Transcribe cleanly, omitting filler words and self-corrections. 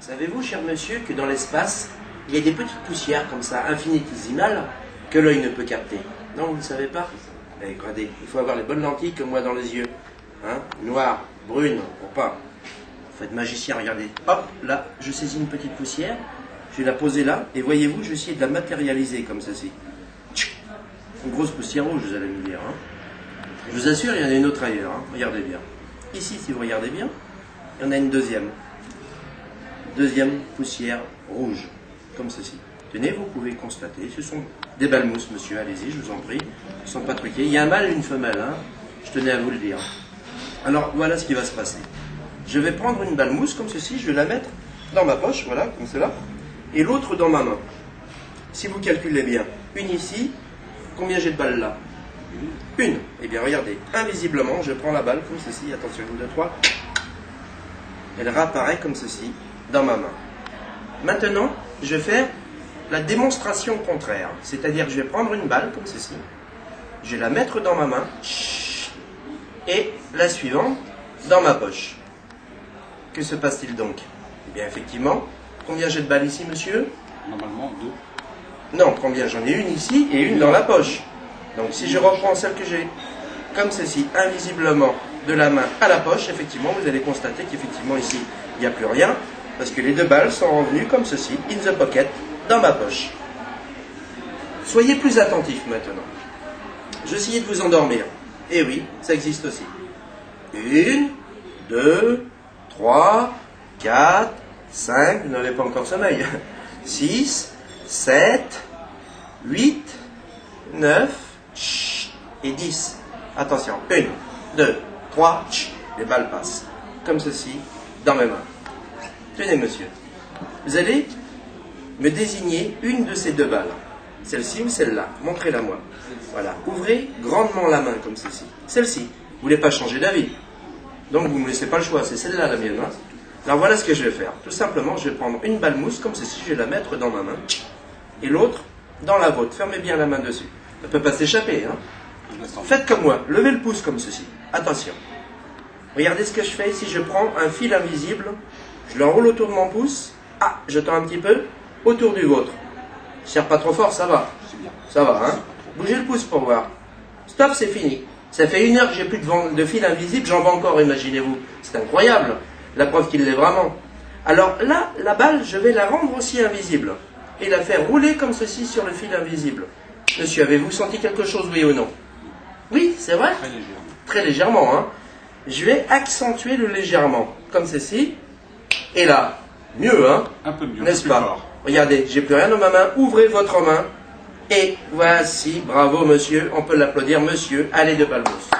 Savez-vous, cher monsieur, que dans l'espace, il y a des petites poussières comme ça, infinitésimales, que l'œil ne peut capter? Non, vous ne le savez pas? Eh, regardez, il faut avoir les bonnes lentilles comme moi dans les yeux. Hein? Noire, brune, pour pas. Faut être magicien, regardez. Hop, là, je saisis une petite poussière, je vais la poser là, et voyez-vous, je vais essayer de la matérialiser comme ceci. Une grosse poussière rouge, vous allez me dire. Hein? Je vous assure, il y en a une autre ailleurs. Hein? Regardez bien. Ici, si vous regardez bien, il y en a une deuxième. Deuxième poussière rouge, comme ceci. Tenez, vous pouvez constater, ce sont des balmousses, monsieur, allez-y, je vous en prie. Ils ne sont pas truqués. Il y a un mâle et une femelle, hein? Je tenais à vous le dire. Alors, voilà ce qui va se passer. Je vais prendre une balmousse comme ceci, je vais la mettre dans ma poche, voilà, comme cela, et l'autre dans ma main. Si vous calculez bien, une ici, combien j'ai de balles là? Une. Eh bien, regardez, invisiblement, je prends la balle comme ceci, attention, une, deux, trois. Elle réapparaît comme ceci dans ma main. Maintenant, je vais faire la démonstration contraire. C'est-à-dire que je vais prendre une balle comme ceci, je vais la mettre dans ma main, et la suivante dans ma poche. Que se passe-t-il donc? Eh bien, effectivement, combien j'ai de balles ici, monsieur? Normalement, 2. Non, combien? J'en ai une ici et une dans la poche. Donc, si je reprends celle que j'ai comme ceci, invisiblement, de la main à la poche, effectivement, vous allez constater qu'effectivement, ici, il n'y a plus rien, parce que les deux balles sont revenues comme ceci, in the pocket, dans ma poche. Soyez plus attentifs maintenant. Je vais essayer de vous endormir. Et oui, ça existe aussi. 1, 2, 3, 4, 5, vous n'avez pas encore sommeil. 6, 7, 8, 9, et 10. Attention, 1, 2, 3, les balles passent. Comme ceci, dans mes mains. Tenez, monsieur. Vous allez me désigner une de ces deux balles. Celle-ci ou celle-là. Montrez-la moi. Voilà. Ouvrez grandement la main comme ceci. Celle-ci. Vous ne voulez pas changer d'avis. Donc vous ne me laissez pas le choix. C'est celle-là la mienne. Hein. Alors voilà ce que je vais faire. Tout simplement, je vais prendre une balle mousse comme ceci. Je vais la mettre dans ma main. Et l'autre dans la vôtre. Fermez bien la main dessus. Ça ne peut pas s'échapper. Hein. Faites comme moi. Levez le pouce comme ceci. Attention. Regardez ce que je fais ici. Je prends un fil invisible. Je l'enroule autour de mon pouce. Ah, je tends un petit peu autour du vôtre. Je serre pas trop fort, ça va. Ça va, hein. Bougez le pouce pour voir. Stop, c'est fini. Ça fait 1 heure que j'ai plus de fil invisible, j'en vois encore, imaginez-vous. C'est incroyable. La preuve qu'il l'est vraiment. Alors là, la balle, je vais la rendre aussi invisible. Et la faire rouler comme ceci sur le fil invisible. Monsieur, avez-vous senti quelque chose, oui ou non? Oui, c'est vrai? Très légèrement. Très légèrement, hein. Je vais accentuer le légèrement, comme ceci. Et là, mieux, hein? Un peu mieux. N'est-ce pas? Fort. Regardez, j'ai plus rien dans ma main. Ouvrez votre main. Et voici, bravo monsieur, on peut l'applaudir, monsieur, allez de balmousse.